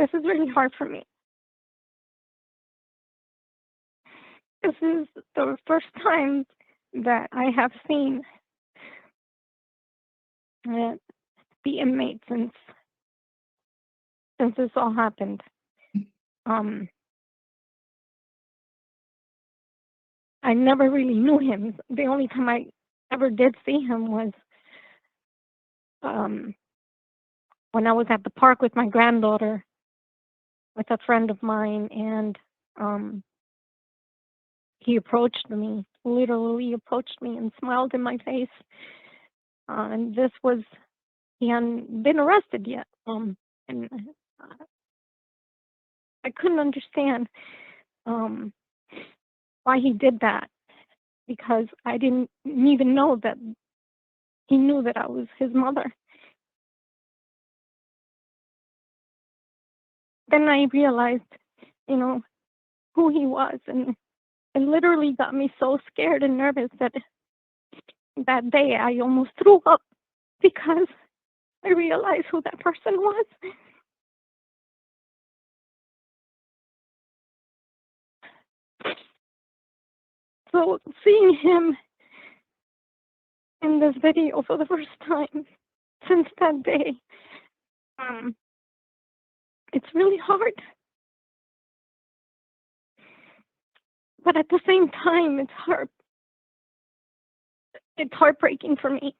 this is really hard for me. This is the first time that I have seen the inmate since this all happened. I never really knew him. The only time I ever did see him was when I was at the park with my granddaughter with a friend of mine, and he approached me, literally approached me and smiled in my face. And this was, he hadn't been arrested yet. And I couldn't understand why he did that, because I didn't even know that he knew that I was his mother. Then I realized, who he was, and it literally got me so scared and nervous that day I almost threw up, because I realized who that person was. So seeing him in this video for the first time since that day, it's really hard. But at the same time, it's heartbreaking for me.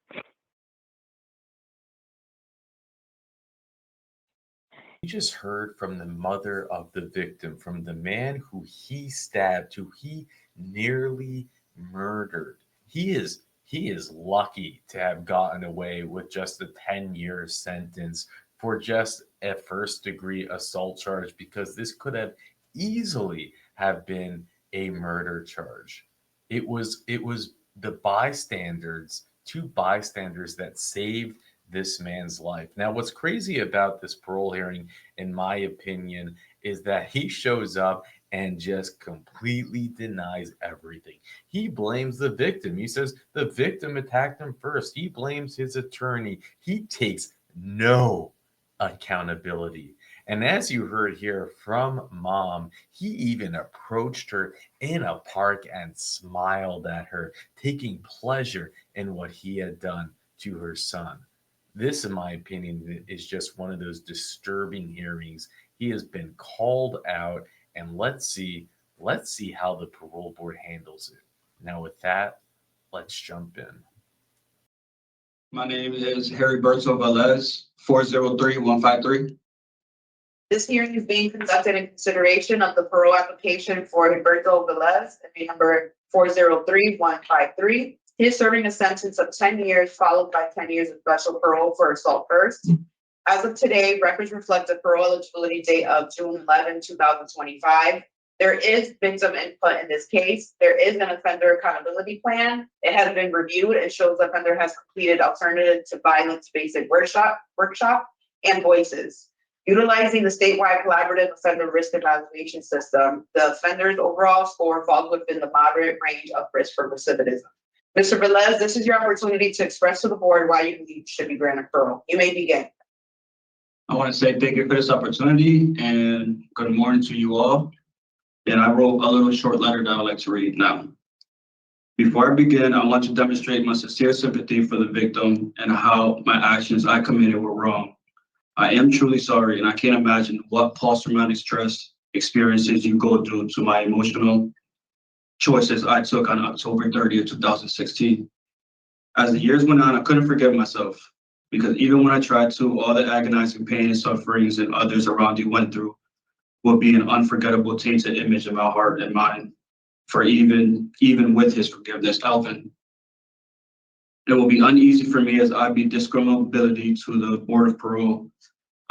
You just heard from the mother of the victim, from the man who he stabbed, who he nearly murdered. He is lucky to have gotten away with just a 10-year sentence for just a first-degree assault charge, because this could have easily have been a murder charge. It was the bystanders, two bystanders, that saved this man's life. Now, what's crazy about this parole hearing, in my opinion, is that he shows up and just completely denies everything. He blames the victim. He says the victim attacked him first. He blames his attorney. He takes no accountability. And as you heard here from Mom, he even approached her in a park and smiled at her, taking pleasure in what he had done to her son. This, in my opinion, is just one of those disturbing hearings. He has been called out, and let's see how the parole board handles it. Now, with that, let's jump in. My name is Heriberto Velez, 403153. This hearing is being conducted in consideration of the parole application for Heriberto Velez, NA number 403153. He is serving a sentence of 10 years, followed by 10 years of special parole for assault first. As of today, records reflect the parole eligibility date of June 11, 2025. There is victim input in this case. There is an offender accountability plan. It has been reviewed and shows the offender has completed alternative to violence basic workshop and voices. Utilizing the statewide collaborative offender risk evaluation system, the offender's overall score falls within the moderate range of risk for recidivism. Mr. Velez, this is your opportunity to express to the board why you believe should be granted parole. You may begin. I want to say thank you for this opportunity and good morning to you all. And I wrote a little short letter that I'd like to read now. Before I begin, I want to demonstrate my sincere sympathy for the victim and how my actions I committed were wrong. I am truly sorry, and I can't imagine what post-traumatic stress experiences you go through to my emotional choices I took on October 30th, 2016. As the years went on, I couldn't forgive myself, because even when I tried to, all the agonizing pain and sufferings and others around you went through would be an unforgettable tainted image in my heart and mind. For even with his forgiveness, Alvin, it will be uneasy for me as I be discriminability to the Board of Parole.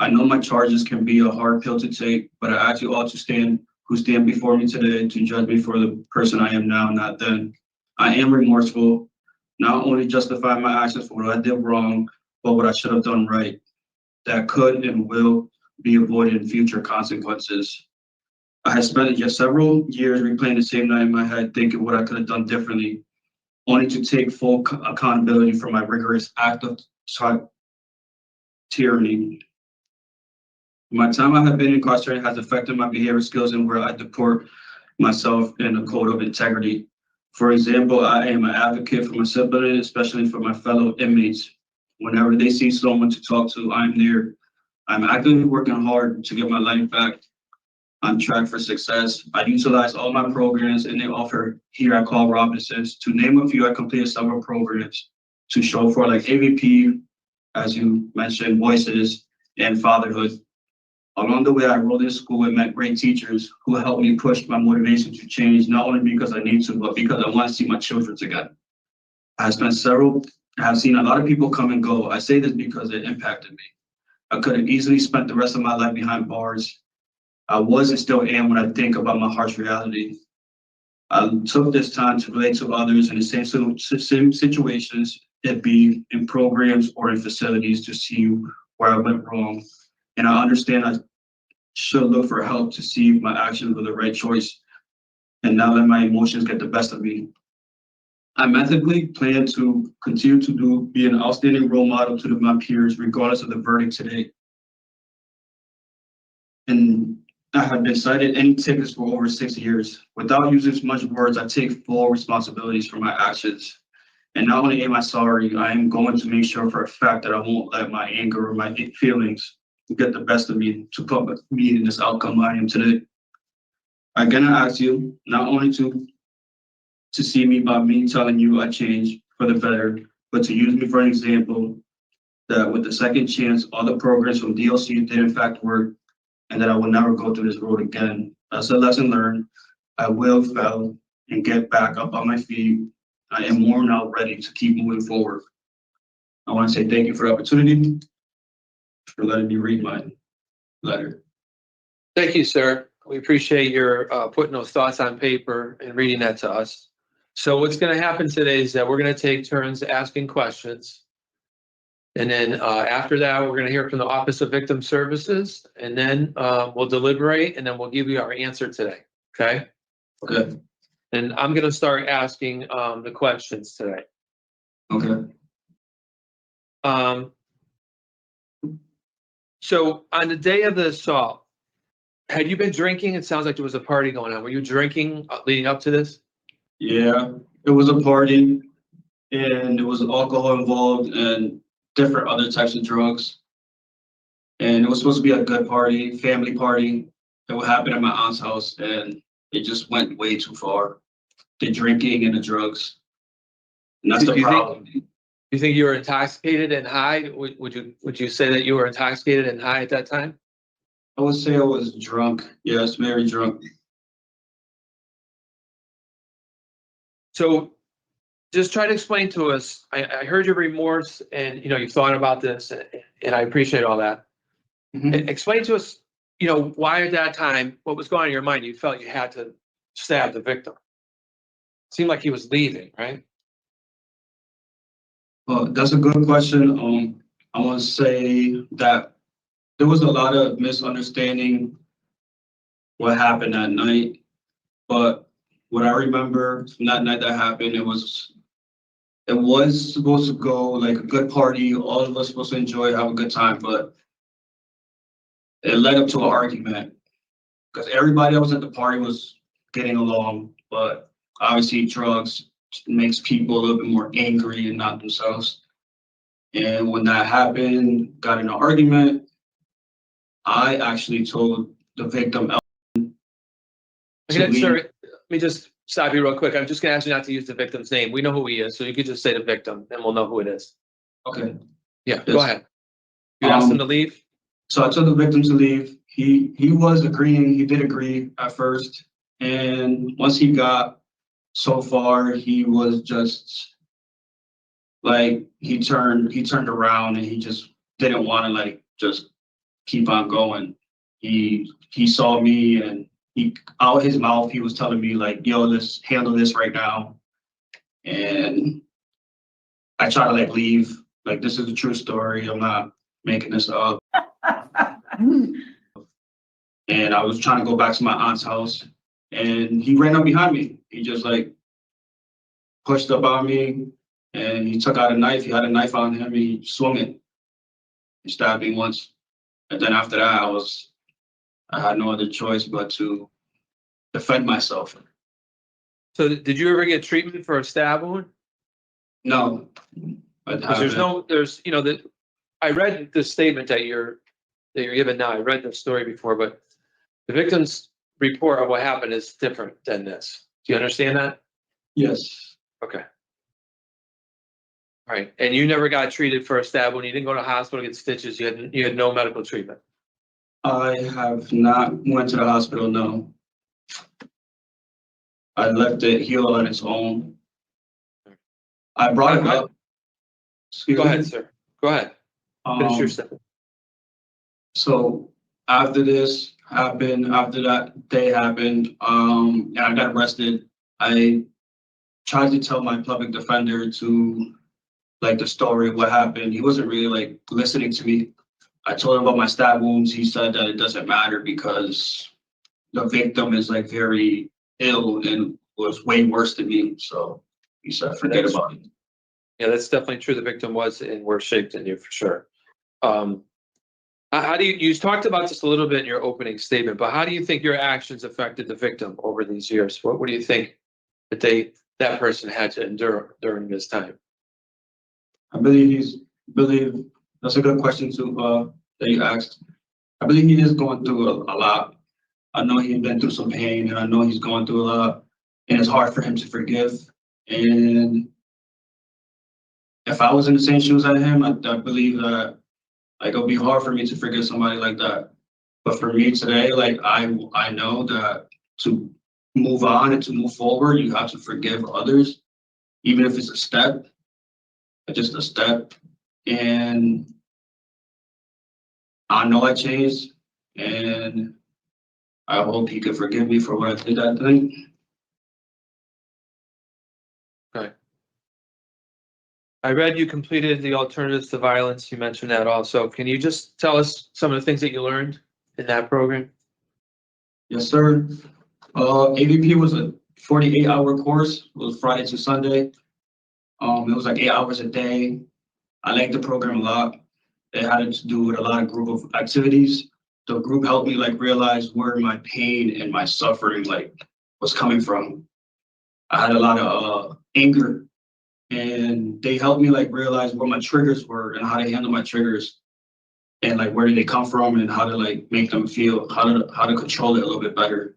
I know my charges can be a hard pill to take, but I ask you all to stand before me today to judge me for the person I am now, not then. I am remorseful, not only justify my actions for what I did wrong, but what I should have done right. That could and will be avoided in future consequences. I have spent just several years replaying the same night in my head, thinking what I could have done differently, only to take full accountability for my rigorous act of tyranny. My time I have been incarcerated has affected my behavior skills and where I deport myself in a code of integrity. For example, I am an advocate for my siblings, especially for my fellow inmates. Whenever they see someone to talk to, I'm there. I'm actively working hard to get my life back on track for success. I utilize all my programs and they offer here at Call Robinson's. To name a few, I completed several programs to show for like AVP, as you mentioned, voices, and fatherhood. Along the way, I enrolled in school and met great teachers who helped me push my motivation to change, not only because I need to, but because I want to see my children again. I have seen a lot of people come and go. I say this because it impacted me. I could have easily spent the rest of my life behind bars. I was and still am when I think about my harsh reality. I took this time to relate to others in the same situations, it be in programs or in facilities, to see where I went wrong. And I understand I should look for help to see if my actions were the right choice and not let my emotions get the best of me. I methodically plan to continue to be an outstanding role model to my peers, regardless of the verdict today. And I have been cited any tickets for over 6 years. Without using much words, I take full responsibilities for my actions. And not only am I sorry, I am going to make sure for a fact that I won't let my anger or my feelings get the best of me to put me in this outcome I am today. I'm gonna ask you not only to see me by me telling you I changed for the better, but to use me for an example that with the second chance, all the programs from DOC did in fact work, and that I will never go through this road again. As a lesson learned, I will fail and get back up on my feet. I am more now ready to keep moving forward. I want to say thank you for the opportunity, for letting me read my letter. Thank you, sir. We appreciate your putting those thoughts on paper and reading that to us. So what's going to happen today is that we're going to take turns asking questions. And then after that, we're going to hear from the Office of Victim Services, and then we'll deliberate, and then we'll give you our answer today. Okay? Okay. And I'm going to start asking the questions today. Okay. So on the day of the assault, had you been drinking? It sounds like there was a party going on. Were you drinking leading up to this? Yeah, it was a party, and there was alcohol involved and different other types of drugs. And it was supposed to be a good party, family party. It would happen at my aunt's house, and it just went way too far. The drinking and the drugs. And that's Do the you think- problem. You think you were intoxicated and high? Would you say that you were intoxicated and high at that time? I would say I was drunk. Yes, very drunk. So just try to explain to us, I heard your remorse and, you've thought about this and I appreciate all that. Mhm. Explain to us, why at that time, what was going on in your mind? You felt you had to stab the victim. Seemed like he was leaving, right? Well, that's a good question. I want to say that there was a lot of misunderstanding what happened that night, but what I remember from that night that happened, it was supposed to go like a good party. All of us supposed to enjoy, have a good time, but it led up to an argument because everybody that was at the party was getting along, but obviously drugs makes people a little bit more angry and not themselves. And when that happened, got in an argument, I actually told the victim. Okay, sir, let me just stop you real quick. I'm just gonna ask you not to use the victim's name. We know who he is, so you could just say the victim and we'll know who it is. Okay. Yeah, Yes. Go ahead. You asked him to leave? So I told the victim to leave. He was agreeing, he did agree at first. And once he got so far, he was just like, he turned around and he just didn't want to like just keep on going. He saw me and out his mouth, he was telling me like, yo, let's handle this right now. And I try to like leave, like this is a true story. I'm not making this up. And I was trying to go back to my aunt's house and he ran up behind me. He just like pushed up on me and he took out a knife. He had a knife on him. He swung it. He stabbed me once. And then after that, I had no other choice but to defend myself. So did you ever get treatment for a stab wound? No. Because I read the statement that you're giving now. I read the story before, but the victim's report of what happened is different than this. Do you understand that? Yes. Okay. All right. And you never got treated for a stab wound. You didn't go to the hospital, get stitches. You had no medical treatment. I have not went to the hospital, no. I left it heal on its own. I brought it up. Go ahead, sir. Go ahead. Finish your Um, sentence. So after this happened, after that day happened, and I got arrested, I tried to tell my public defender to like the story of what happened. He wasn't really like listening to me. I told him about my stab wounds. He said that it doesn't matter because the victim is like very ill and was way worse than me. So he said, forget about it. Yeah, that's definitely true. The victim was in worse shape than you for sure. How do you talked about this a little bit in your opening statement, but how do you think your actions affected the victim over these years? What do you think that person had to endure during this time? I believe that's a good question to that you asked. I believe he is going through a lot. I know he's been through some pain, and I know he's going through a lot, and it's hard for him to forgive. And if I was in the same shoes as him, I believe that like it'll be hard for me to forgive somebody like that. But for me today, like I know that to move on and to move forward, you have to forgive others, even if it's a step, just a step. And I know I changed, and I hope he could forgive me for what I did that thing. Okay. I read you completed the alternatives to violence. You mentioned that also. Can you just tell us some of the things that you learned in that program? Yes, sir. AVP was a 48-hour course. It was Friday to Sunday. It was like 8 hours a day. I liked the program a lot. It had to do with a lot of group of activities. The group helped me like realize where my pain and my suffering like was coming from. I had a lot of anger, and they helped me like realize where my triggers were and how to handle my triggers, and like where did they come from and how to like make them feel, how to control it a little bit better.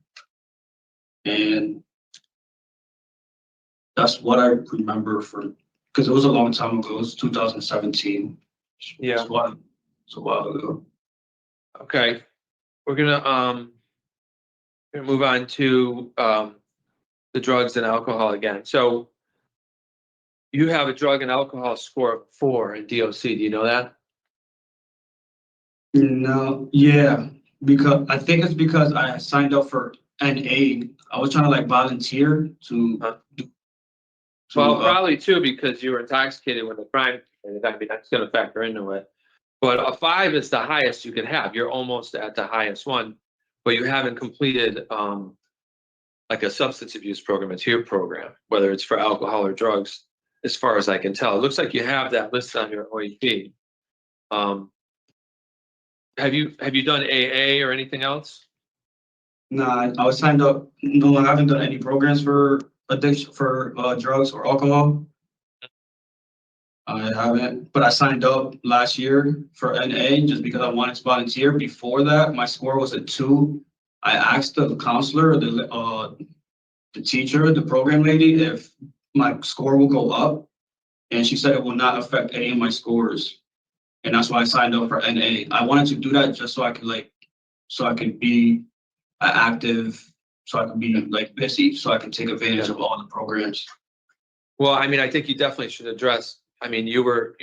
And that's what I remember because it was a long time ago. It was 2017. Yeah. It's a while ago. Okay. We're gonna move on to the drugs and alcohol again. So you have a drug and alcohol score of 4 in DOC. Do you know that? No, yeah, because I think it's because I signed up for NA. I was trying to like volunteer to. Well, probably too, because you were intoxicated when the crime committed. I mean, that's going to factor into it. But a 5 is the highest you can have. You're almost at the highest one, but you haven't completed like a substance abuse program, a tier program, whether it's for alcohol or drugs, as far as I can tell. It looks like you have that listed on your OEP. Have you done AA or anything else? Nah, I was signed up. No, I haven't done any programs for addiction for drugs or alcohol. I haven't, but I signed up last year for NA just because I wanted to volunteer. Before that, my score was a 2. I asked the counselor, the teacher, the program lady, if my score will go up, and she said it will not affect any of my scores. And that's why I signed up for NA. I wanted to do that just so I could be active, so I could be like busy, so I can take advantage of all the programs. Well, I mean, I think you definitely should address. I mean, you're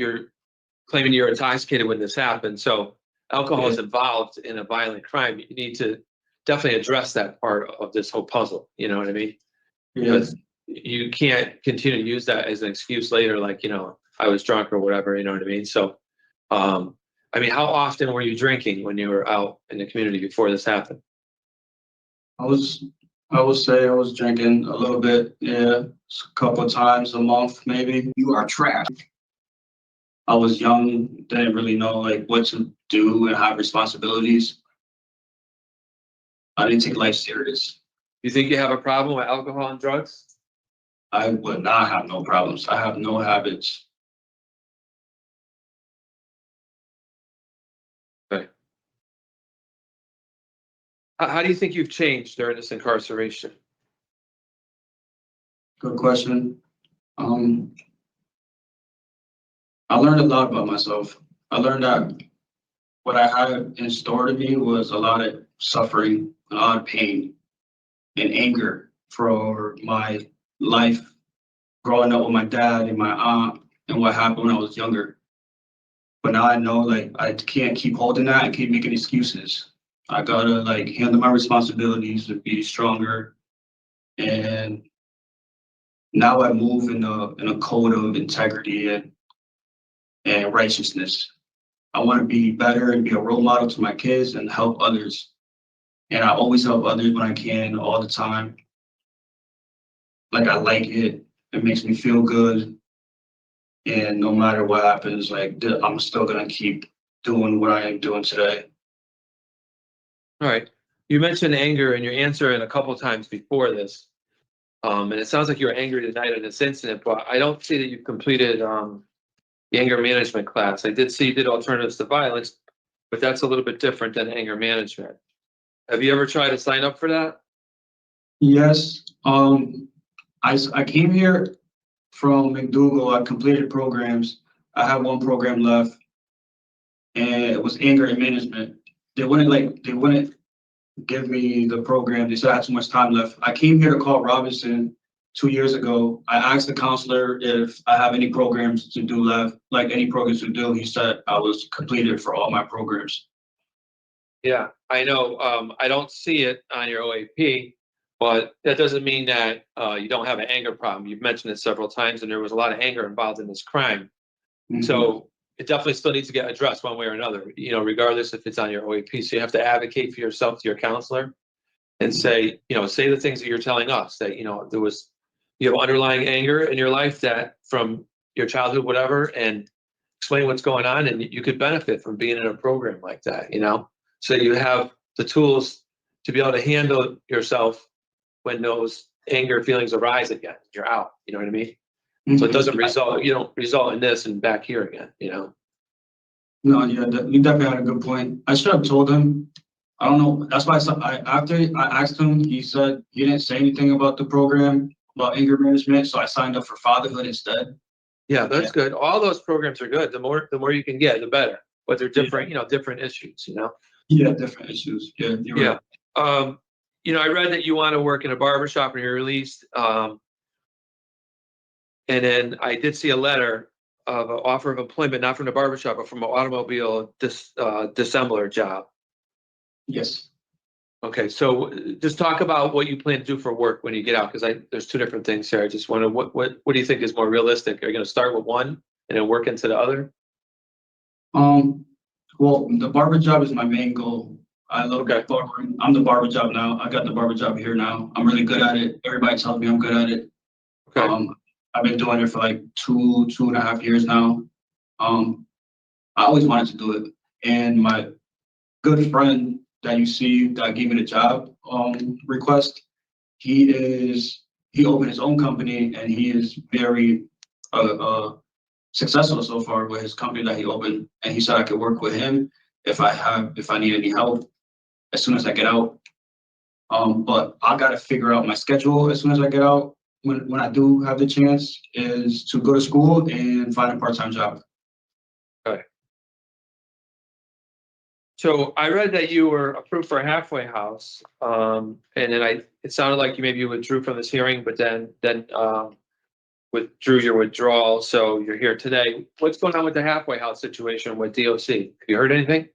claiming you're intoxicated when this happened, so alcohol is involved in a violent crime. You need to definitely address that part of this whole puzzle. You know what I mean? Because you can't continue to use that as an excuse later, like, I was drunk or whatever. You know what I mean? So, I mean, how often were you drinking when you were out in the community before this happened? I would say I was drinking a little bit, yeah, a couple of times a month, maybe. You are trash. I was young, didn't really know like what to do and have responsibilities. I didn't take life serious. You think you have a problem with alcohol and drugs? I would not have no problems. I have no habits. Okay. How do you think you've changed during this incarceration? Good question. I learned a lot about myself. I learned that what I had in store to me was a lot of suffering, a lot of pain, and anger for my life growing up with my dad and my aunt and what happened when I was younger. But now I know like I can't keep holding that and keep making excuses. I gotta like handle my responsibilities and be stronger. And now I move in a code of integrity and righteousness. I want to be better and be a role model to my kids and help others. And I always help others when I can, all the time. Like I like it. It makes me feel good. And no matter what happens, like I'm still gonna keep doing what I am doing today. All right. You mentioned anger in your answer and a couple of times before this. And it sounds like you were angry tonight in this incident, but I don't see that you've completed the anger management class. I did see you did alternatives to violence, but that's a little bit different than anger management. Have you ever tried to sign up for that? Yes. I came here from McDougal. I completed programs. I have one program left, and it was anger and management. They wouldn't give me the program. They said I had too much time left. I came here to call Robinson 2 years ago. I asked the counselor if I have any programs to do left, like any programs to do. He said I was completed for all my programs. Yeah, I know. I don't see it on your OAP, but that doesn't mean that you don't have an anger problem. You've mentioned it several times, and there was a lot of anger involved in this crime. Mhm. So it definitely still needs to get addressed one way or another, regardless if it's on your OAP. So you have to advocate for yourself to your counselor and say the things that you're telling us that, you have underlying anger in your life that from your childhood, whatever, and explain what's going on. And you could benefit from being in a program like that, so you have the tools to be able to handle yourself when those anger feelings arise again. You're out, you know what I mean? So it doesn't you don't result in this and back here again, No, yeah, you definitely had a good point. I should have told him. I don't know. That's why after I asked him, he said he didn't say anything about the program about anger management, so I signed up for fatherhood instead. Yeah, that's good. All those programs are good. The more you can get, the better. But they're different, different issues, Yeah, different issues. Yeah, you're right. I read that you want to work in a barbershop when you're released. And then I did see a letter of an offer of employment, not from the barbershop, but from an automobile dissembler job. Yes. Okay, so just talk about what you plan to do for work when you get out, because there's two different things here. I just wonder what do you think is more realistic? Are you going to start with one and then work into the other? Well, the barber job is my main goal. I love barbering. I'm the barber job now. I got the barber job here now. I'm really good at it. Everybody tells me I'm good at it. Okay. I've been doing it for like 2.5 years now. I always wanted to do it. And my good friend that you see that gave me the job request, he opened his own company and he is very successful so far with his company that he opened. And he said I could work with him if I need any help as soon as I get out. But I gotta figure out my schedule as soon as I get out. When I do have the chance, is to go to school and find a part-time job. Okay. So I read that you were approved for a halfway house, and then it sounded like you withdrew from this hearing, but then withdrew your withdrawal. So you're here today. What's going on with the halfway house situation with DOC? Have you heard anything?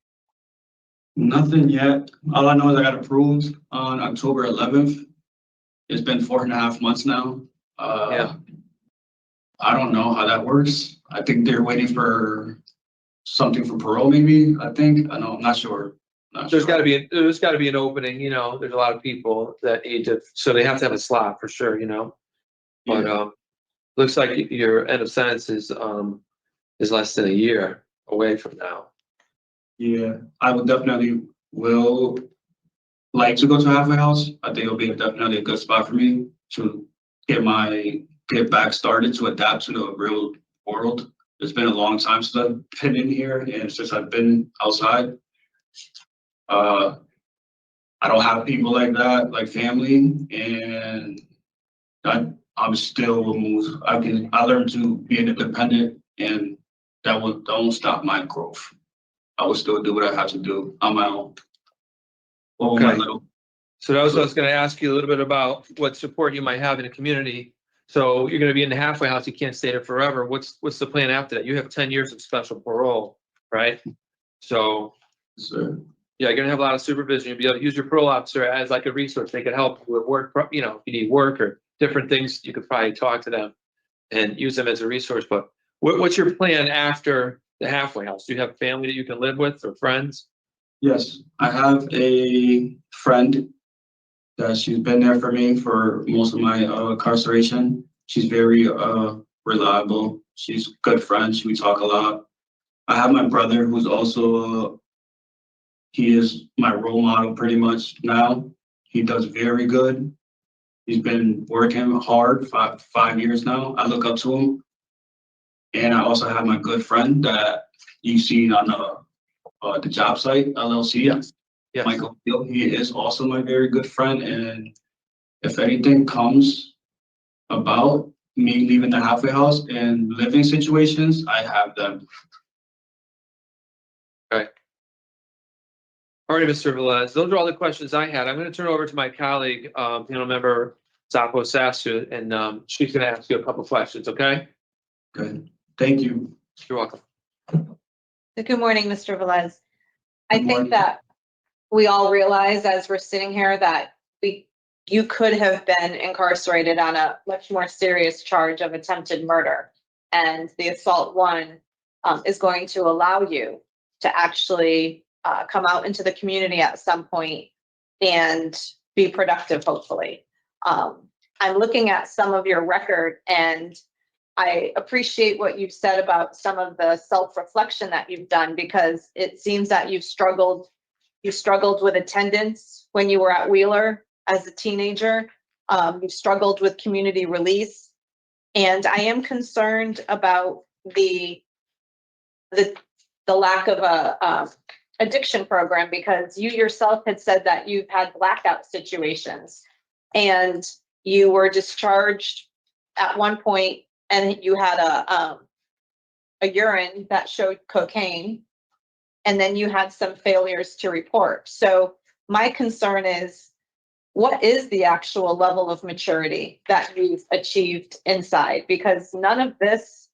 Nothing yet. All I know is I got approved on October 11th. It's been 4.5 months now. Yeah. I don't know how that works. I think they're waiting for something for parole, maybe. I think. I know. I'm not sure. There's got to be an opening. There's a lot of people that need to, so they have to have a slot for sure. But looks like your end of sentence is is less than a year away from now. Yeah, I would definitely will like to go to halfway house. I think it'll be definitely a good spot for me to get back started to adapt to the real world. It's been a long time since I've been in here and since I've been outside. I don't have people like that, like family, and I'm still removed. I learned to be independent, and don't stop my growth. I will still do what I have to do on my own. Or my Okay. little. So that was, I was gonna ask you a little bit about what support you might have in the community. So you're gonna be in the halfway house, you can't stay there forever. What's the plan after that? You have 10 years of special parole, right? So, So, yeah, you're gonna have a lot of supervision. You'll be able to use your parole officer as like a resource. They could help you with work, you know, if you need work or different things, you could probably talk to them and use them as a resource. But what's your plan after the halfway house? Do you have family that you can live with or friends? yes, I have a friend that she's been there for me for most of my incarceration. She's very reliable. She's a good friend. We talk a lot. I have my brother who's also he is my role model pretty much now. He does very good. He's been working hard 5 years now. I look up to him. And I also have my good friend that you've seen on the job site, LLC. Yes. Yes. Michael Hill. He is also my very good friend. And if anything comes about me leaving the halfway house and living situations, I have them. All right, Mr. Velez, those are all the questions I had. I'm going to turn it over to my colleague, member Zapo Sasu, and she's going to ask you a couple questions, okay? Good. Thank you. You're welcome. Good morning, Mr. Velez. I Good morning. think that we all realize as we're sitting here that you could have been incarcerated on a much more serious charge of attempted murder. And the assault one is going to allow you to actually come out into the community at some point and be productive, hopefully. I'm looking at some of your record, and I appreciate what you've said about some of the self-reflection that you've done, because it seems that you struggled with attendance when you were at Wheeler as a teenager. You've struggled with community release. And I am concerned about the lack of a addiction program, because you yourself had said that you've had blackout situations and you were discharged at one point and you had a urine that showed cocaine, and then you had some failures to report. So my concern is, what is the actual level of maturity that you've achieved inside? Because none of this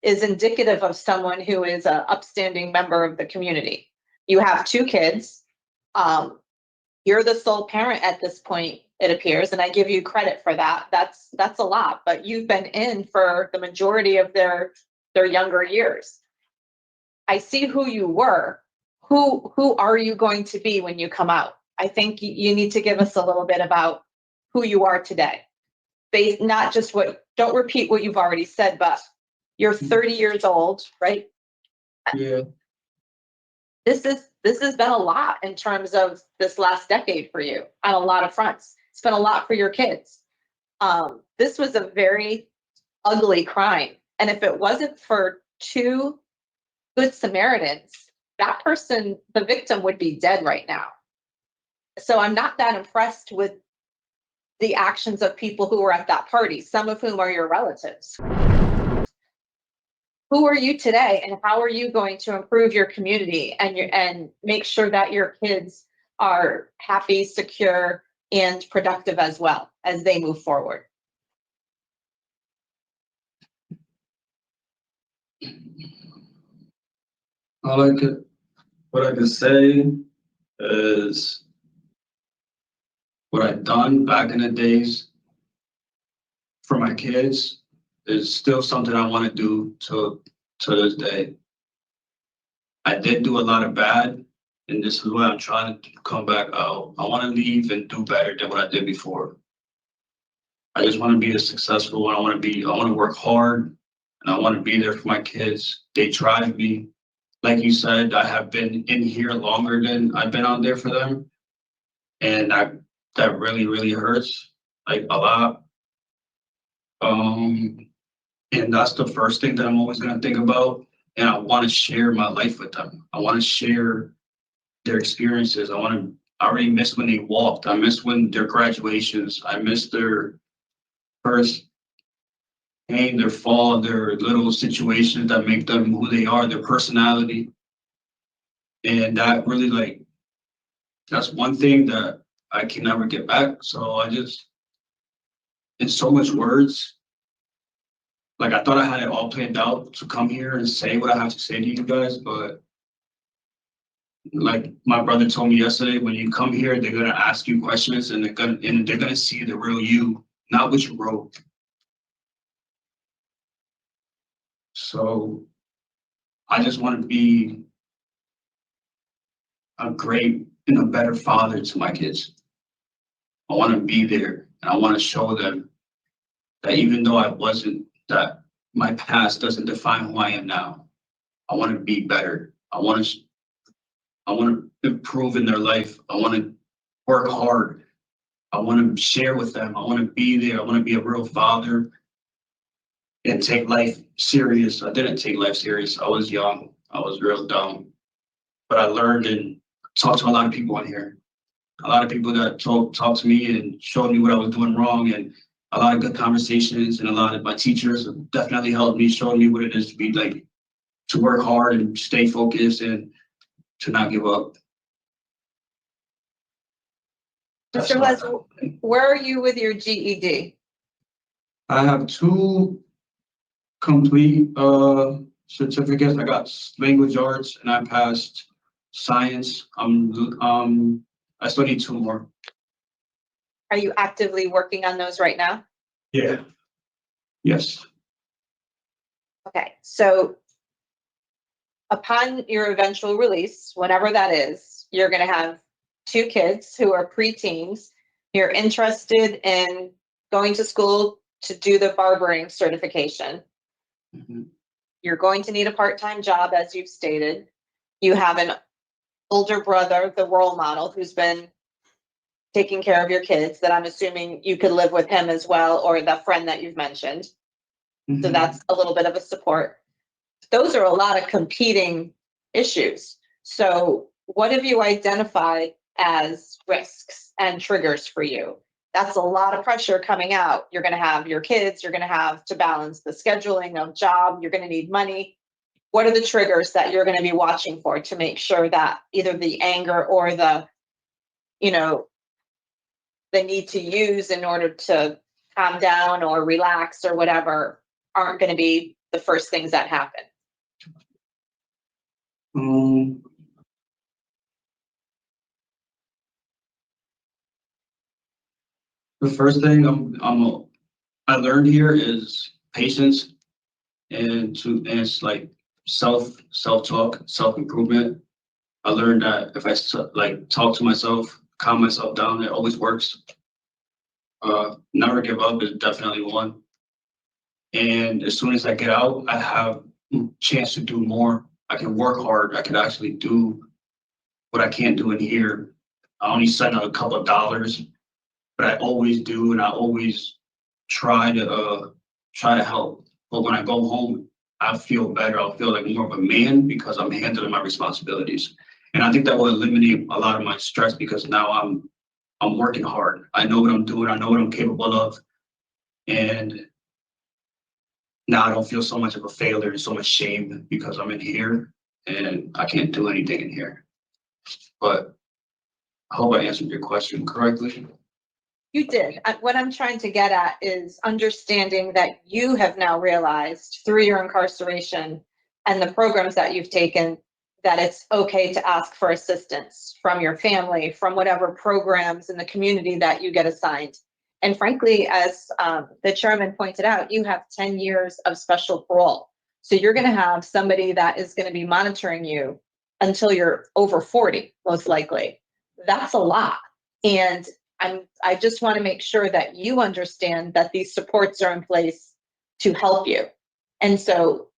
is indicative of someone who is an upstanding member of the community. You have 2 kids. You're the sole parent at this point, it appears, and I give you credit for that. That's a lot, but you've been in for the majority of their younger years. I see who you were. Who are you going to be when you come out? I think you need to give us a little bit about who you are today. Not just don't repeat what you've already said, but you're 30 years old, right? Yeah. This has been a lot in terms of this last decade for you on a lot of fronts. It's been a lot for your kids. This was a very ugly crime. And if it wasn't for 2 good Samaritans, that person, the victim, would be dead right now. So I'm not that impressed with the actions of people who were at that party, some of whom are your relatives. Who are you today, and how are you going to improve your community and make sure that your kids are happy, secure, and productive as well as they move forward? What I can say is what I've done back in the days for my kids is still something I want to do to this day. I did do a lot of bad, and this is why I'm trying to come back out. I want to leave and do better than what I did before. I just want to be a successful one. I want to work hard. and I want to be there for my kids. They drive me. Like you said, I have been in here longer than I've been out there for them. And that really, really hurts, like a lot. And that's the first thing that I'm always gonna think about. And I want to share my life with them. I want to share their experiences. I already miss when they walked. I miss when their graduations. I miss their first pain, their fall, their little situations that make them who they are, their personality. And that really that's one thing that I can never get back. So in so much words, like I thought I had it all planned out to come here and say what I have to say to you guys, but like my brother told me yesterday, when you come here, they're gonna ask you questions and they're gonna see the real you, not what you wrote. So I just want to be a great and a better father to my kids. I want to be there and I want to show them that even though I wasn't, that my past doesn't define who I am now. I want to be better. I want to improve in their life. I want to work hard. I want to share with them. I want to be there. I want to be a real father and take life serious. I didn't take life serious. I was young. I was real dumb. But I learned and talked to a lot of people on here. A lot of people that talked to me and showed me what I was doing wrong, and a lot of good conversations, and a lot of my teachers have definitely helped me, showing me what it is to be like, to work hard and stay focused and to not give up. Mr. Les, where are you with your GED? I have 2 complete certificates. I got language arts and I passed science. I still need 2 more. Are you actively working on those right now? Yeah. Yes. Okay, so upon your eventual release, whenever that is, you're going to have 2 kids who are preteens. You're interested in going to school to do the barbering certification. Mhm. You're going to need a part-time job, as you've stated. You have an older brother, the role model, who's been taking care of your kids, that I'm assuming you could live with him as well, or the friend that you've mentioned. So Mhm. that's a little bit of a support. Those are a lot of competing issues. So what have you identified as risks and triggers for you? That's a lot of pressure coming out. You're going to have your kids, you're going to have to balance the scheduling of job, you're going to need money. What are the triggers that you're going to be watching for to make sure that either the anger or the need to use in order to calm down or relax or whatever aren't going to be the first things that happen? The first thing I learned here is patience, and it's like self-talk, self-improvement. I learned that if I talk to myself, calm myself down, it always works. Never give up is definitely one. And as soon as I get out, I have a chance to do more. I can work hard. I can actually do what I can't do in here. I only send out a couple of dollars, but I always do, and I always try to help. But when I go home, I feel better. I'll feel like more of a man because I'm handling my responsibilities. And I think that will eliminate a lot of my stress because now I'm working hard. I know what I'm doing. I know what I'm capable of. And now I don't feel so much of a failure and so much shame because I'm in here and I can't do anything in here. But I hope I answered your question correctly. You did. What I'm trying to get at is understanding that you have now realized through your incarceration and the programs that you've taken that it's okay to ask for assistance from your family, from whatever programs in the community that you get assigned. And frankly, as the chairman pointed out, you have 10 years of special parole. So you're going to have somebody that is going to be monitoring you until you're over 40, most likely. That's a lot. And I just want to make sure that you understand that these supports are in place to help you. And so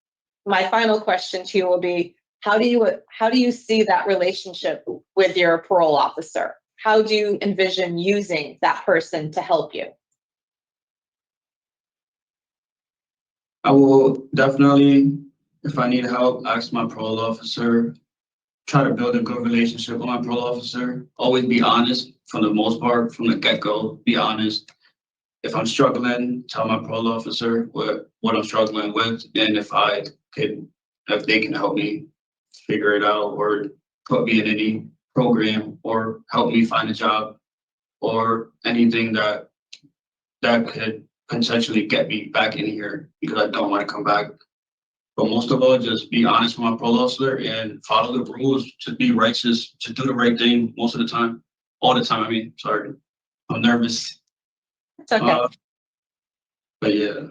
my final question to you will be, how do you see that relationship with your parole officer? How do you envision using that person to help you? I will definitely, if I need help, ask my parole officer, try to build a good relationship with my parole officer, always be honest for the most part, from the get-go, be honest. If I'm struggling, tell my parole officer what I'm struggling with, and if they can help me figure it out or put me in any program or help me find a job or anything that could potentially get me back in here, because I don't want to come back. But most of all, just be honest with my parole officer and follow the rules, to be righteous, to do the right thing most of the time. All the time, I mean, sorry. I'm nervous. It's okay. But yeah.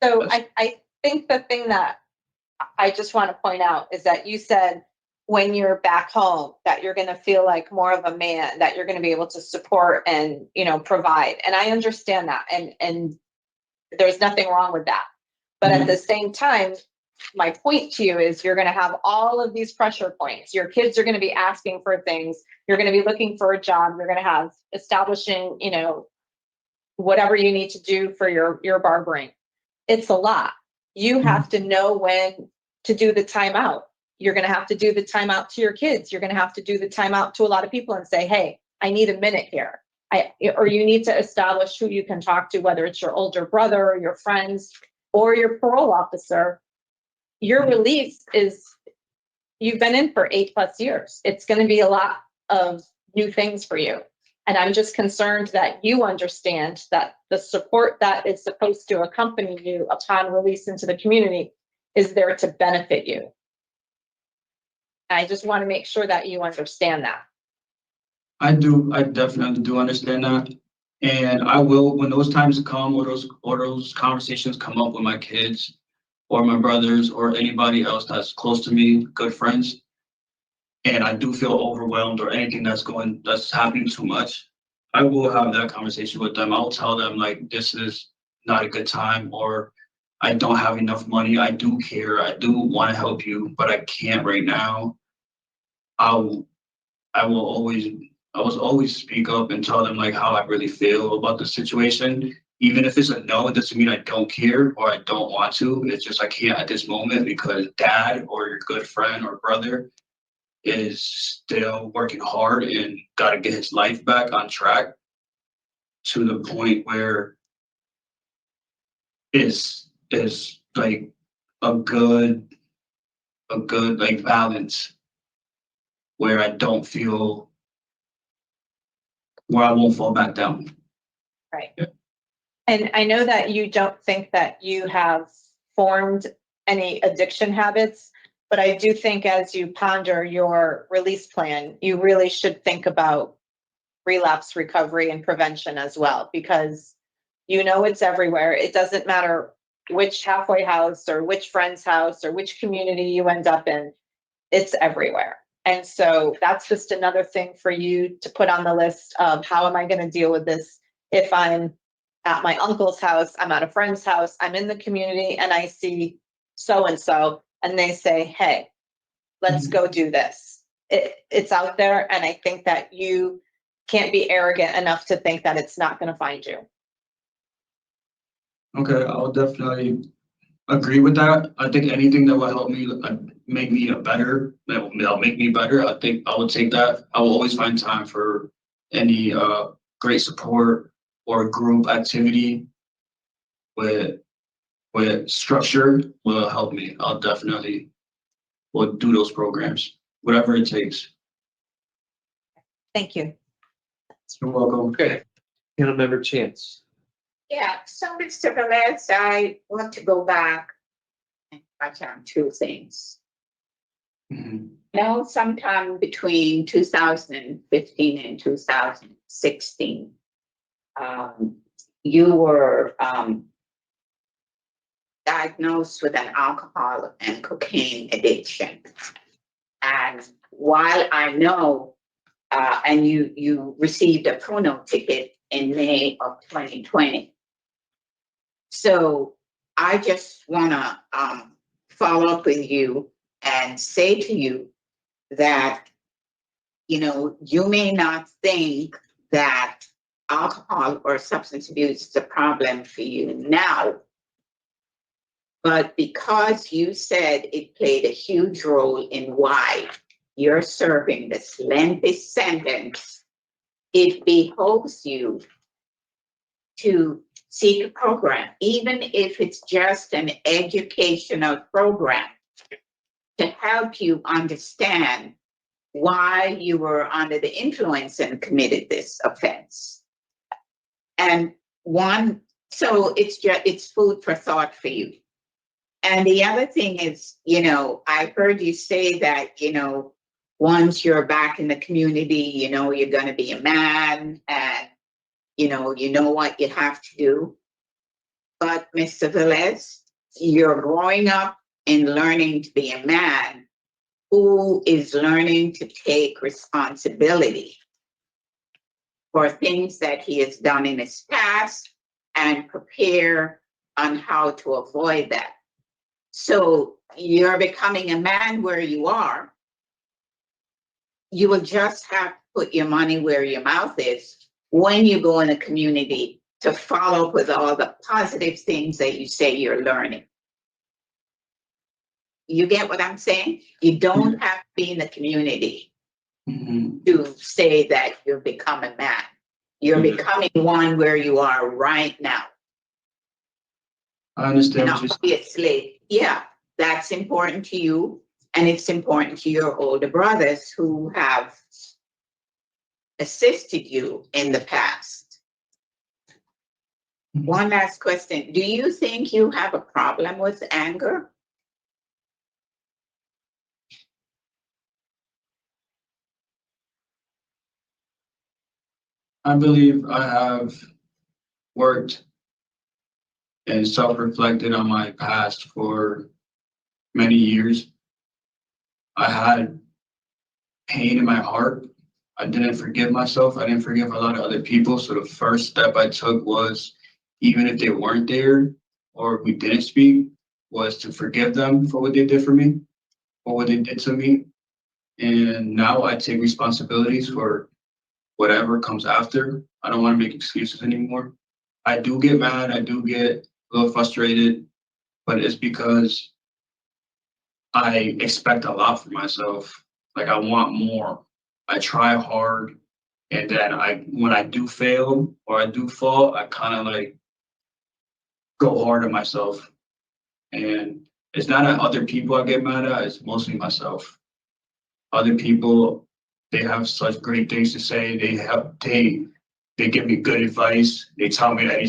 So I think the thing that I just want to point out is that you said when you're back home that you're going to feel like more of a man, that you're going to be able to support and, provide. And I understand that. And there's nothing wrong with that. But at the same time, my point to you is you're going to have all of these pressure points. Your kids are going to be asking for things. You're going to be looking for a job. You're going to have establishing, whatever you need to do for your barbering. It's a lot. You have to know when to do the timeout. You're going to have to do the timeout to your kids. You're going to have to do the timeout to a lot of people and say, hey, I need a minute here. Or you need to establish who you can talk to, whether it's your older brother or your friends or your parole officer. Your release is, you've been in for 8+ years. It's going to be a lot of new things for you. And I'm just concerned that you understand that the support that is supposed to accompany you upon release into the community is there to benefit you. I just want to make sure that you understand that. I definitely do understand that. And I will, when those times come, or those conversations come up with my kids or my brothers or anybody else that's close to me, good friends, and I do feel overwhelmed or anything that's happening too much, I will have that conversation with them. I'll tell them, like, this is not a good time, or I don't have enough money. I do care. I do want to help you, but I can't right now. I will always speak up and tell them, like, how I really feel about the situation. Even if it's a no, it doesn't mean I don't care or I don't want to. It's just I can't at this moment because dad or your good friend or brother is still working hard and got to get his life back on track to the point where it's like a good like balance where I don't feel where I won't fall back down. Right. Yeah. And I know that you don't think that you have formed any addiction habits, but I do think as you ponder your release plan, you really should think about relapse recovery and prevention as well, because it's everywhere. It doesn't matter which halfway house or which friend's house or which community you end up in, it's everywhere. And so that's just another thing for you to put on the list of how am I going to deal with this if I'm at my uncle's house, I'm at a friend's house, I'm in the community and I see so-and-so and they say, hey, let's go do this. It's out there. And I think that you can't be arrogant enough to think that it's not going to find you. Okay, I'll definitely agree with that. I think anything that will help me make me better, that'll make me better. I think I will take that. I will always find time for any great support or group activity with structure will help me. I'll definitely will do those programs, whatever it takes. Thank you. You're welcome. Okay. Councilmember Chance. Yeah, so Mr. Velez, I want to go back and touch on two things. Mhm. Now, sometime between 2015 and 2016, you were diagnosed with an alcohol and cocaine addiction. And while I know, and you received a Pruno ticket in May of 2020. So I just wanna, follow up with you and say to you that, you may not think that alcohol or substance abuse is a problem for you now, but because you said it played a huge role in why you're serving this lengthy sentence, it behoves you to seek a program, even if it's just an educational program, to help you understand why you were under the influence and committed this offense. And so it's food for thought for you. And the other thing is, I heard you say that, once you're back in the community, you're going to be a man and, you know what you have to do. But Mr. Velez, you're growing up and learning to be a man who is learning to take responsibility for things that he has done in his past and prepare on how to avoid that. So you're becoming a man where you are. You will just have to put your money where your mouth is when you go in the community to follow up with all the positive things that you say you're learning. You get what I'm saying? You don't have to be in the community to say that you've become a man. You're becoming one where you are right now. I understand. And obviously, yeah, that's important to you. And it's important to your older brothers who have assisted you in the past. One last question. Do you think you have a problem with anger? I believe I have worked and self-reflected on my past for many years. I had pain in my heart. I didn't forgive myself. I didn't forgive a lot of other people. So the first step I took was, even if they weren't there or we didn't speak, was to forgive them for what they did for me or what they did to me. And now I take responsibilities for whatever comes after. I don't want to make excuses anymore. I do get mad. I do get a little frustrated, but it's because I expect a lot from myself. Like, I want more. I try hard, and then when I do fail or I do fall, I kind of like go hard on myself. And it's not at other people I get mad at, it's mostly myself. Other people, they have such great things to say. They give me good advice. They tell me that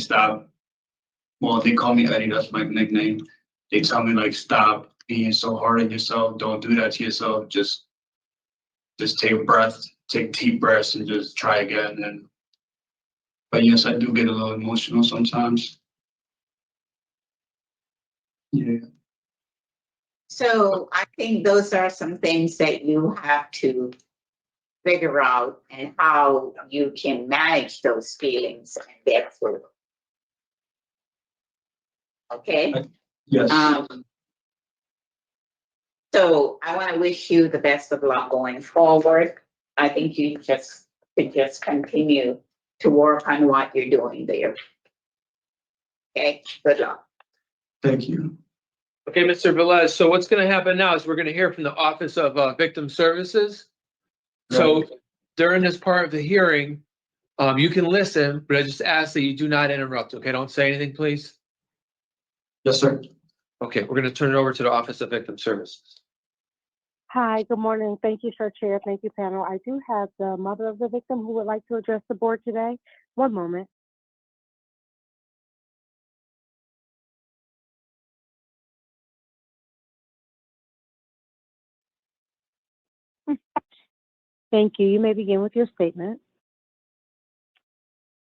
they call me Eddie, that's my nickname. They tell me, like, stop being so hard on yourself. Don't do that to yourself. Just take a breath, take deep breaths and just try again. But yes, I do get a little emotional sometimes. Yeah. So I think those are some things that you have to figure out and how you can manage those feelings and get through. Okay? Yes. So I want to wish you the best of luck going forward. I think you should just continue to work on what you're doing there. Okay, good luck. Thank you. Okay, Mr. Velez, so what's gonna happen now is we're gonna hear from the Office of Victim Services. So during this part of the hearing, you can listen, but I just ask that you do not interrupt, okay? Don't say anything, please. Yes, sir. Okay, we're gonna turn it over to the Office of Victim Services. Hi, good morning. Thank you, Sir Chair. Thank you, panel. I do have the mother of the victim who would like to address the board today. One moment. Thank you. You may begin with your statement.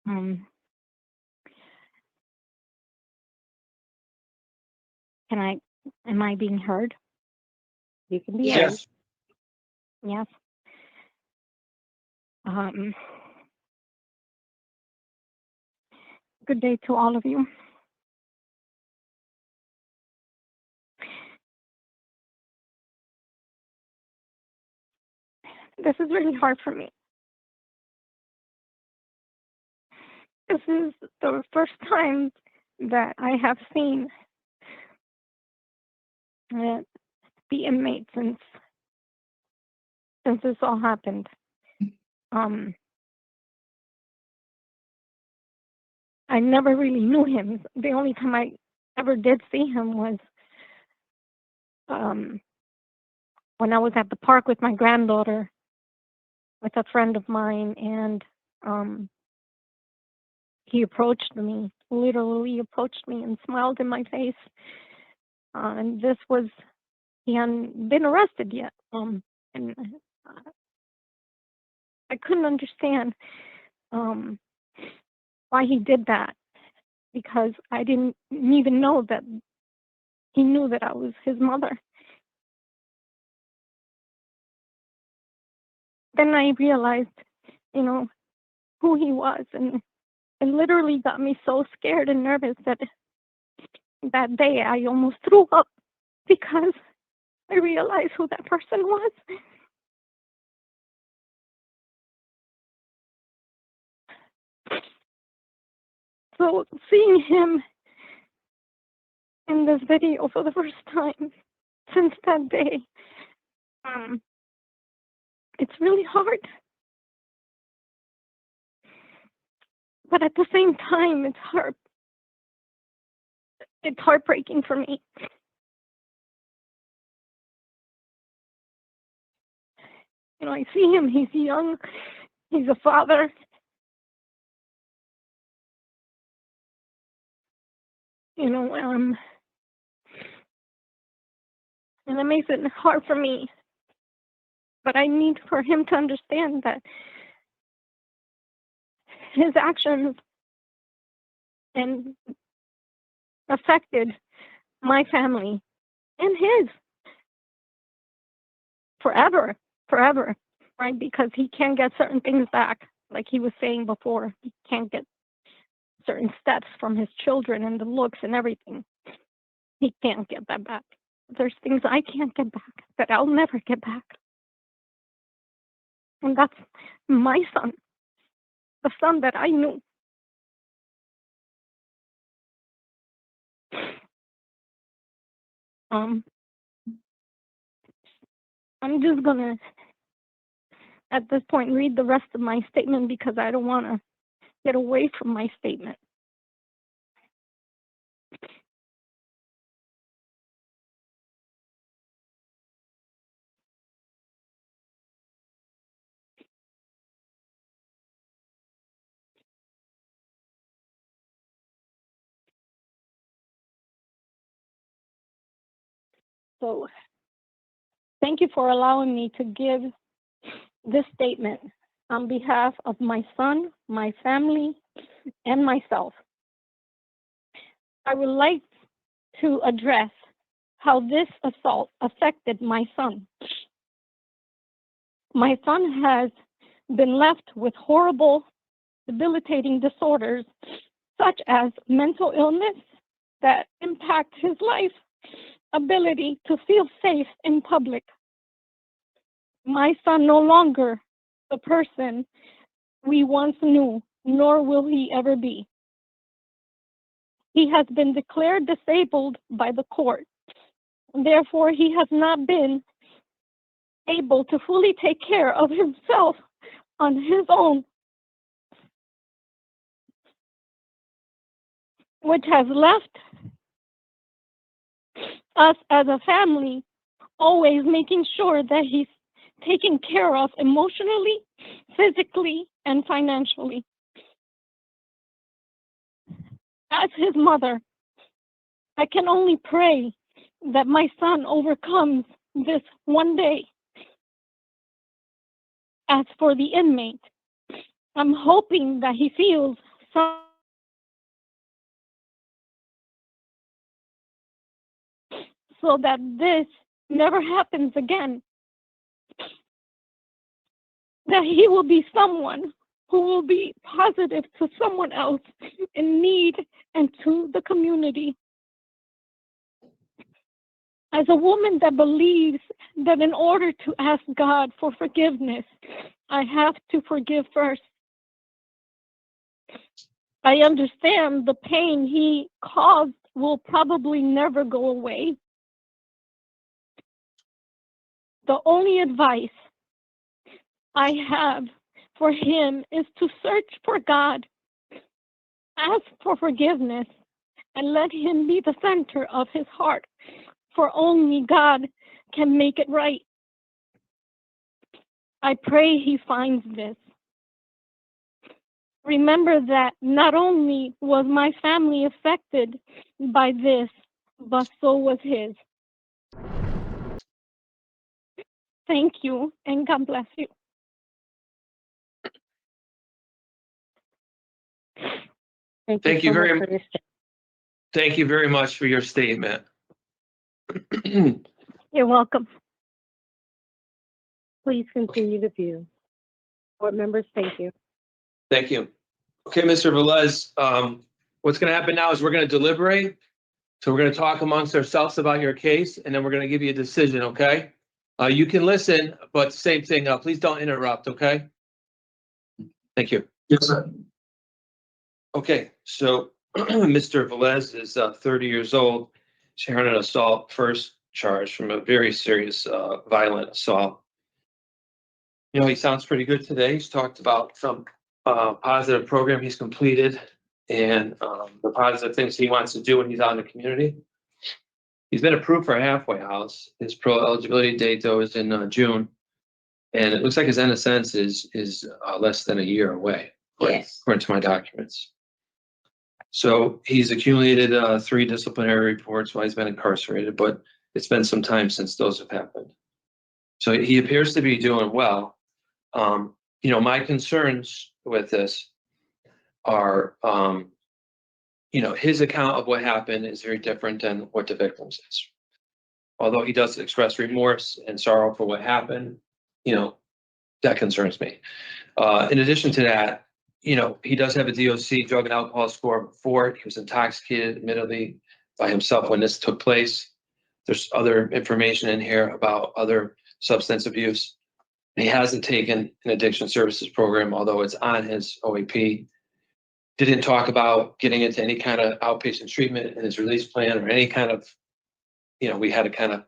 Am I being heard? You can be Yes. heard. Yes. Good day to all of you. This is really hard for me. This is the first time that I have seen the inmate since this all happened. I never really knew him. The only time I ever did see him was when I was at the park with my granddaughter with a friend of mine, and he approached me, literally approached me and smiled in my face. And this was, he hadn't been arrested yet. And I couldn't understand why he did that, because I didn't even know that he knew that I was his mother. Then I realized, who he was, and it literally got me so scared and nervous that day I almost threw up, because I realized who that person was. So seeing him in this video for the first time since that day, it's really hard. But at the same time, it's heartbreaking for me. I see him, he's young, he's a father. And it makes it hard for me. But I need for him to understand that his actions and affected my family and his forever, right? Because he can't get certain things back, like he was saying before. He can't get certain steps from his children and the looks and everything. He can't get that back. There's things I can't get back that I'll never get back. And that's my son, the son that I knew. I'm just gonna, at this point, read the rest of my statement because I don't want to get away from my statement. So, thank you for allowing me to give this statement on behalf of my son, my family, and myself. I would like to address how this assault affected my son. My son has been left with horrible, debilitating disorders such as mental illness that impact his life, ability to feel safe in public. My son no longer the person we once knew, nor will he ever be. He has been declared disabled by the court. Therefore, he has not been able to fully take care of himself on his own, which has left us as a family always making sure that he's taken care of emotionally, physically, and financially. As his mother, I can only pray that my son overcomes this one day. As for the inmate, I'm hoping that he feels some so that this never happens again. That he will be someone who will be positive to someone else in need and to the community. As a woman that believes that in order to ask God for forgiveness, I have to forgive first. I understand the pain he caused will probably never go away. The only advice I have for him is to search for God, ask for forgiveness, and let him be the center of his heart, for only God can make it right. I pray he finds this. Remember that not only was my family affected by this, but so was his. Thank you, and God bless you. Thank you so very much for your Thank you very much for your statement. You're welcome. Please continue to view. Board members, thank you. Thank you. Okay, Mr. Velez, what's going to happen now is we're going to deliberate. So we're going to talk amongst ourselves about your case, and then we're going to give you a decision, okay? You can listen, but same thing, please don't interrupt, okay? Thank you. Yes, sir. Okay, so Mr. Velez is 30 years old. He's heard an assault first charge from a very serious violent assault. You know, he sounds pretty good today. He's talked about some positive program he's completed and the positive things he wants to do when he's out in the community. He's been approved for a halfway house. His pro eligibility date though is in June, and it looks like his NSNS is less than a year away, according to my documents. So he's accumulated 3 disciplinary reports while he's been incarcerated, but it's been some time since those have happened. So he appears to be doing well. You know, my concerns with this are, you know, his account of what happened is very different than what the victim's is. Although he does express remorse and sorrow for what happened, you know, that concerns me. In addition to that, you know, he does have a DOC, drug and alcohol score of 4. He was intoxicated, admittedly, by himself when this took place. There's other information in here about other substance abuse. He hasn't taken an addiction services program, although it's on his OAP. Didn't talk about getting into any kind of outpatient treatment in his release plan or any kind of, you know, we had to kind of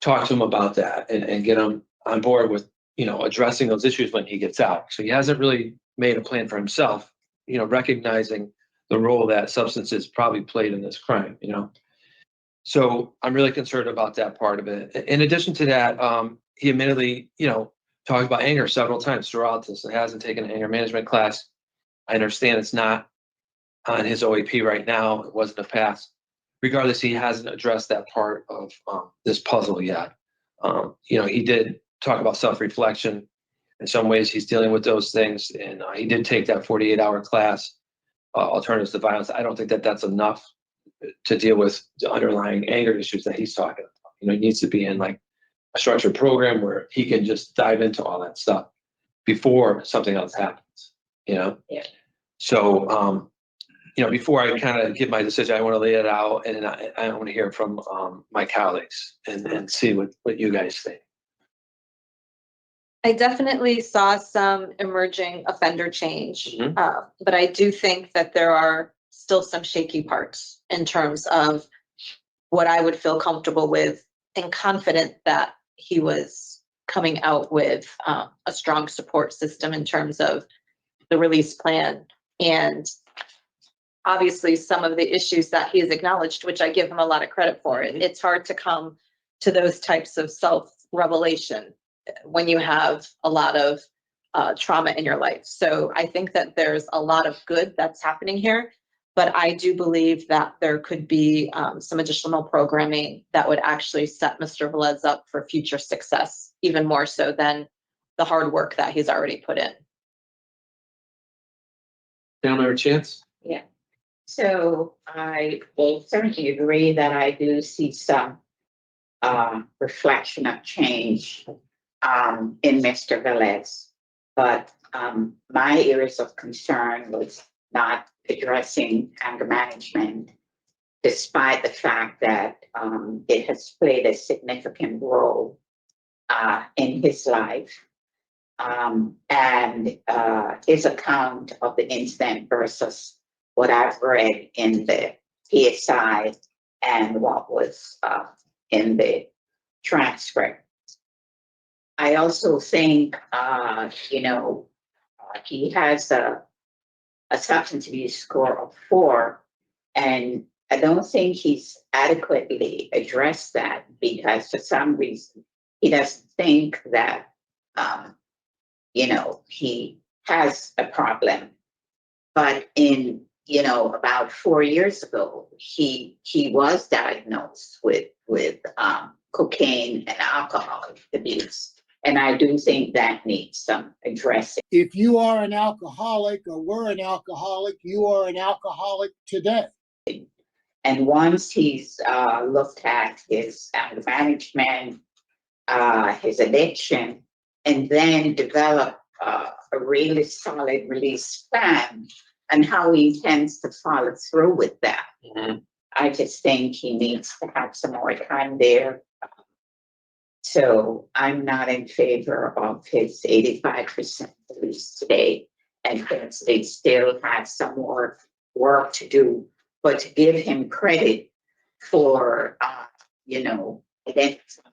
talk to him about that and get him on board with, you know, addressing those issues when he gets out. So he hasn't really made a plan for himself, you know, recognizing the role that substances probably played in this crime, you know. So I'm really concerned about that part of it. In addition to that, he admittedly, you know, talked about anger several times throughout this. He hasn't taken an anger management class. I understand it's not on his OAP right now. It wasn't a pass. Regardless, he hasn't addressed that part of this puzzle yet. You know, he did talk about self-reflection. In some ways, he's dealing with those things. And he did take that 48-hour class, Alternatives to Violence. I don't think that that's enough to deal with the underlying anger issues that he's talking about. You know, he needs to be in like a structured program where he can just dive into all that stuff before something else happens, you know? Yeah. So, you know, before I kind of give my decision, I want to lay it out, and I want to hear from my colleagues and see what you guys think. I definitely saw some emerging offender change, but I do think that there are still some shaky parts in terms of what I would feel comfortable with and confident that he was coming out with a strong support system in terms of the release plan and obviously some of the issues that he has acknowledged, which I give him a lot of credit for. It's hard to come to those types of self-revelation when you have a lot of trauma in your life. So I think that there's a lot of good that's happening here, but I do believe that there could be some additional programming that would actually set Mr. Velez up for future success, even more so than the hard work that he's already put in. Down there a chance? Yeah. So I will certainly agree that I do see some reflection of change in Mr. Velez. But my areas of concern was not addressing anger management despite the fact that it has played a significant role in his life. And his account of the incident versus what I've read in the PSI and what was in the transcript. I also think, he has a substance abuse score of 4, and I don't think he's adequately addressed that because for some reason he doesn't think that, he has a problem. But in, about 4 years ago, he was diagnosed with cocaine and alcohol abuse. And I do think that needs some addressing. If you are an alcoholic or were an alcoholic, you are an alcoholic today. And once he's looked at his anger management, his addiction, and then develop a really solid release plan and how he intends to follow through with that. Mhm. I just think he needs to have some more time there. So I'm not in favor of his 85% release today. And hence they still have some more work to do, but to give him credit for, identifying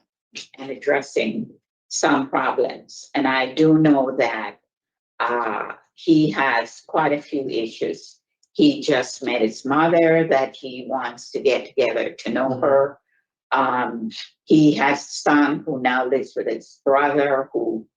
and addressing some problems. And I do know that he has quite a few issues. He just met his mother that he wants to get together to know her. He has a son who now lives with his brother who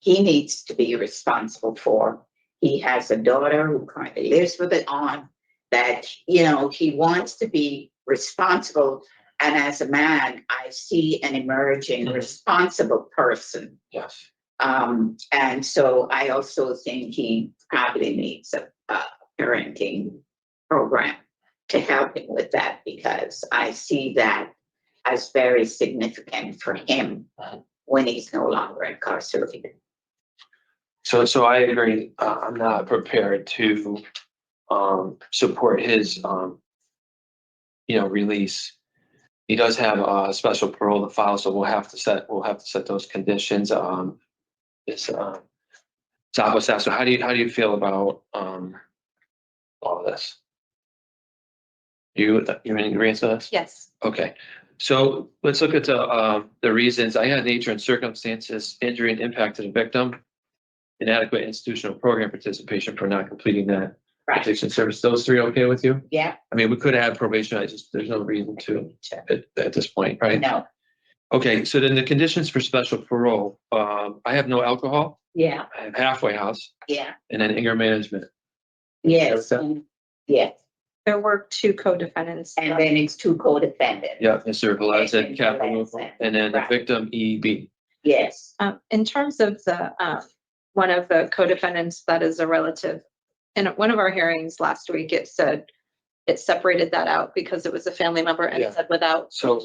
he needs to be responsible for. He has a daughter who currently lives with an aunt that, he wants to be responsible. And as a man, I see an emerging responsible person. Yes. And so I also think he probably needs a parenting program to help him with that, because I see that as very significant for him when he's no longer incarcerated. So I agree. I'm not prepared to support his release. He does have a special parole to file, so we'll have to set those conditions. So how do you feel about all of this? You're in agreement with this? Yes. Okay, so let's look at the reasons. I had nature and circumstances, injury and impact to the victim, inadequate institutional program participation for not completing that addiction service. Those 3 okay with you? Yeah. I mean, we could have probation. There's no reason to at this point, right? No. Okay, so then the conditions for special parole. I have no alcohol. Yeah. I have halfway house. Yeah. And then anger management. Yes. Yes. There were 2 co-defendants. And then it's 2 co-defendants. Yeah, Mr. Velez and cap Velez removal, and then the right. victim EB. Yes. In terms of the one of the co-defendants that is a relative, in one of our hearings last week, it said it separated that out because it was a family member and Yeah. it said without So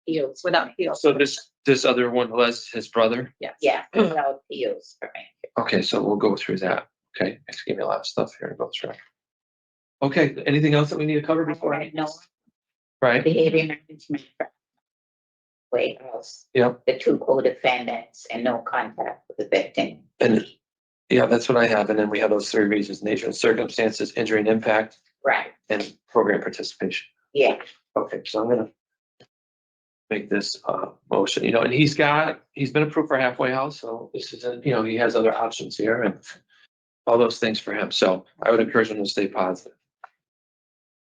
Heels. without heels. so this other one, Velez, is his brother. Yeah. Without heels. Correct. Okay, so we'll go through that. Okay, it's giving me a lot of stuff here to go through. Okay, anything else that we need to cover before? No Right? behavior management. Wait, else. Yep. The 2 co-defendants and no contact with the victim. And yeah, that's what I have. And then we have those 3 reasons: nature and circumstances, injury and impact, Right. and program participation. Yeah. Okay, so I'm gonna make this motion, and he's been approved for halfway house, so this isn't, he has other options here and all those things for him. So I would encourage him to stay positive.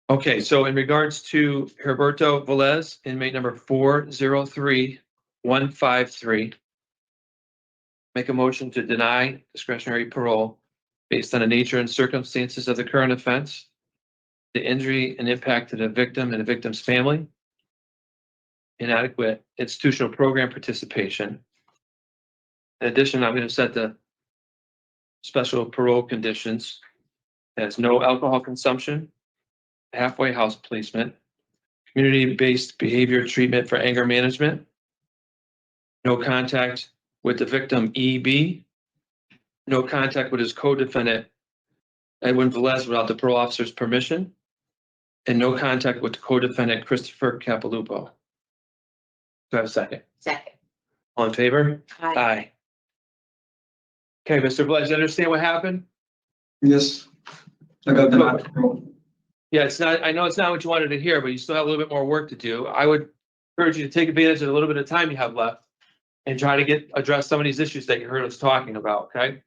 Okay, so in regards to Heriberto Velez, inmate number 403153, make a motion to deny discretionary parole based on the nature and circumstances of the current offense, the injury and impact to the victim and the victim's family, inadequate institutional program participation. In addition, I'm going to set the special parole conditions as no alcohol consumption, halfway house placement, community-based behavior treatment for anger management, no contact with the victim EB, no contact with his co-defendant Edwin Velez without the parole officer's permission, and no contact with the co-defendant Christopher Capilupo. Do I have a second? Second. All in favor? Aye. Okay, Mr. Velez, you understand what happened? Yes. I got denied parole. Yeah, it's not, I know it's not what you wanted to hear, but you still have a little bit more work to do. I would encourage you to take advantage of the little bit of time you have left and try to address some of these issues that you heard us talking about, okay?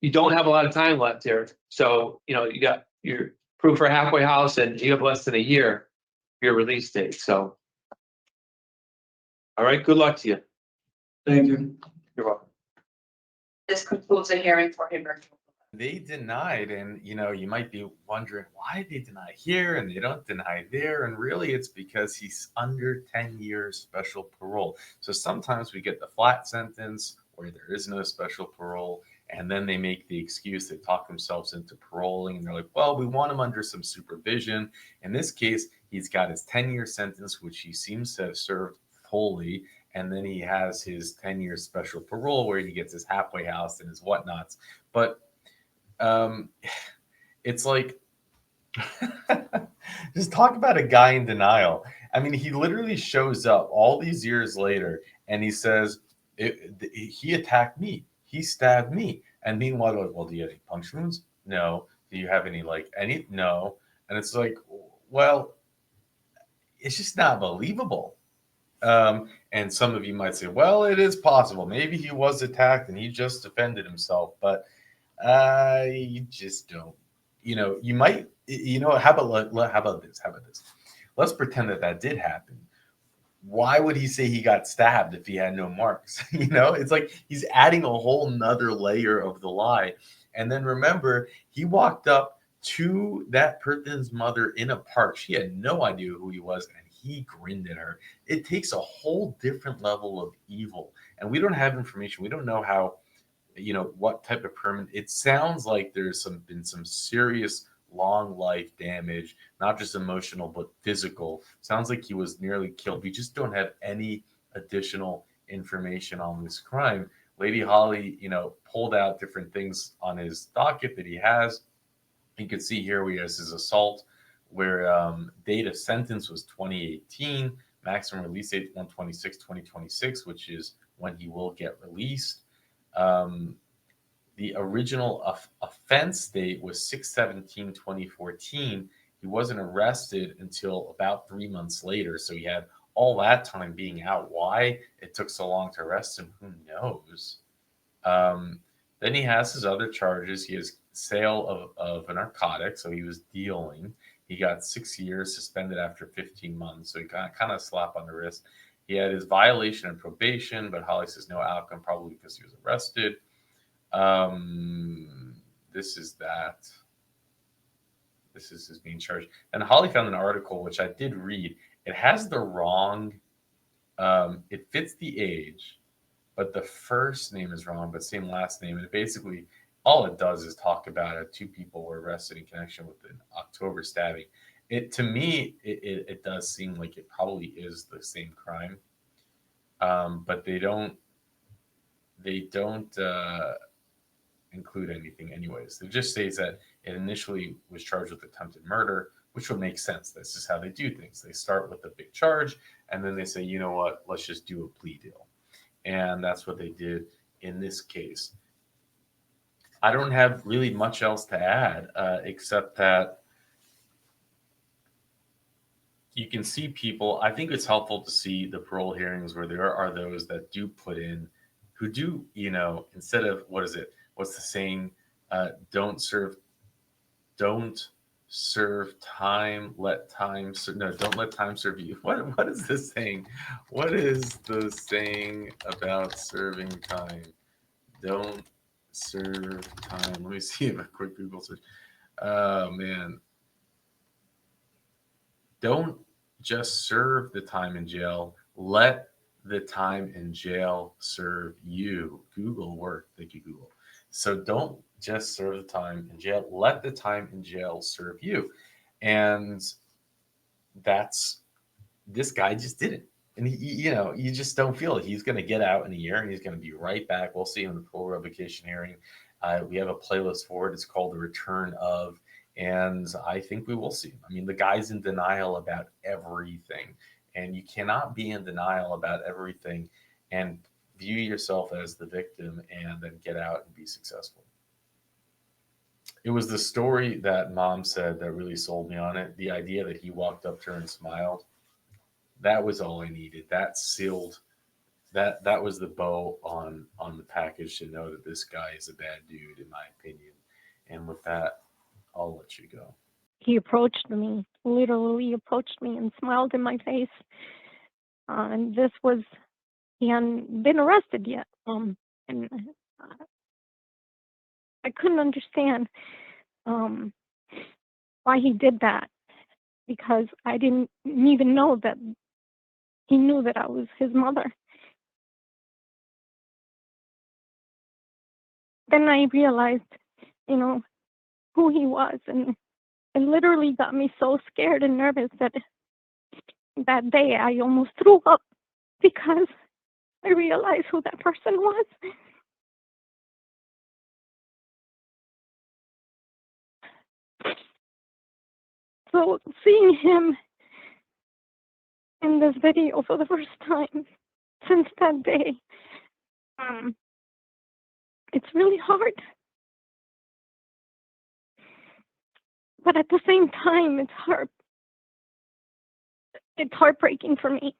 You don't have a lot of time left here. So, you know, you got your proof for a halfway house and you have less than a year for your release date, so. All right, good luck to you. Thank you. You're welcome. This concludes the hearing for Heriberto. They denied, and you might be wondering why they deny here and they don't deny there, and really it's because he's under 10 years special parole. So sometimes we get the flat sentence where there is no special parole, and then they make the excuse, they talk themselves into paroling, and they're like, well, we want him under some supervision. In this case, he's got his 10-year sentence, which he seems to have served fully, and then he has his 10-year special parole where he gets his halfway house and his whatnots. But it's like, just talk about a guy in denial. I mean, he literally shows up all these years later and he says, he attacked me, he stabbed me. And meanwhile, like, well, do you have any puncture wounds? No. Do you have any, no? And it's like, well, it's just not believable. And some of you might say, well, it is possible. Maybe he was attacked and he just defended himself. But you just don't, you might, how about this? Let's pretend that did happen. Why would he say he got stabbed if he had no marks? It's like he's adding a whole nother layer of the lie. And then remember, he walked up to that person's mother in a park. She had no idea who he was, and he grinned at her. It takes a whole different level of evil. And we don't have information. We don't know how, what type of permanent. It sounds like there's been some serious long life damage, not just emotional but physical. Sounds like he was nearly killed. We just don't have any additional information on this crime. Lady Holly, pulled out different things on his docket that he has. You can see here he has his assault, where date of sentence was 2018, maximum release date 1/26/2026, which is when he will get released. The original offense date was 6/17/2014. He wasn't arrested until about 3 months later. So he had all that time being out. Why it took so long to arrest him, who knows? Then he has his other charges. He has sale of a narcotic. So he was dealing. He got 6 years suspended after 15 months. So he got kind of a slap on the wrist. He had his violation and probation, but Holly says no outcome, probably because he was arrested. This is that. This is his main charge. And Holly found an article, which I did read. It has the wrong, it fits the age, but the first name is wrong, but same last name. And it basically, all it does is talk about it. 2 people were arrested in connection with an October stabbing. To me, it does seem like it probably is the same crime. But they don't include anything anyways. It just says that it initially was charged with attempted murder, which would make sense. This is how they do things. They start with a big charge, and then they say, you know what, let's just do a plea deal. And that's what they did in this case. I don't have really much else to add, except that you can see people. I think it's helpful to see the parole hearings where there are those that do put in, who do, instead of, what's the saying? Don't serve time, let time serve. No, don't let time serve you. What is this saying? What is the saying about serving time? Don't serve time. Let me see if a quick Google search. Oh man. Don't just serve the time in jail. Let the time in jail serve you. Google worked. Thank you, Google. So don't just serve the time in jail. Let the time in jail serve you. And this guy just didn't. And you just don't feel it. He's going to get out in a year and he's going to be right back. We'll see him in the parole revocation hearing. We have a playlist for it. It's called The Return of, And I think we will see him. I mean, the guy's in denial about everything. And you cannot be in denial about everything and view yourself as the victim and then get out and be successful. It was the story that mom said that really sold me on it. The idea that he walked up to her and smiled. That was all I needed. That sealed that was the bow on the package to know that this guy is a bad dude, in my opinion. And with that, I'll let you go. He approached me, literally approached me and smiled in my face. And this was, he hadn't been arrested yet. And I couldn't understand why he did that, because I didn't even know that he knew that I was his mother. Then I realized, who he was, and it literally got me so scared and nervous that that day I almost threw up because I realized who that person was. So seeing him in this video for the first time since that day, it's really hard. But at the same time, it's heartbreaking for me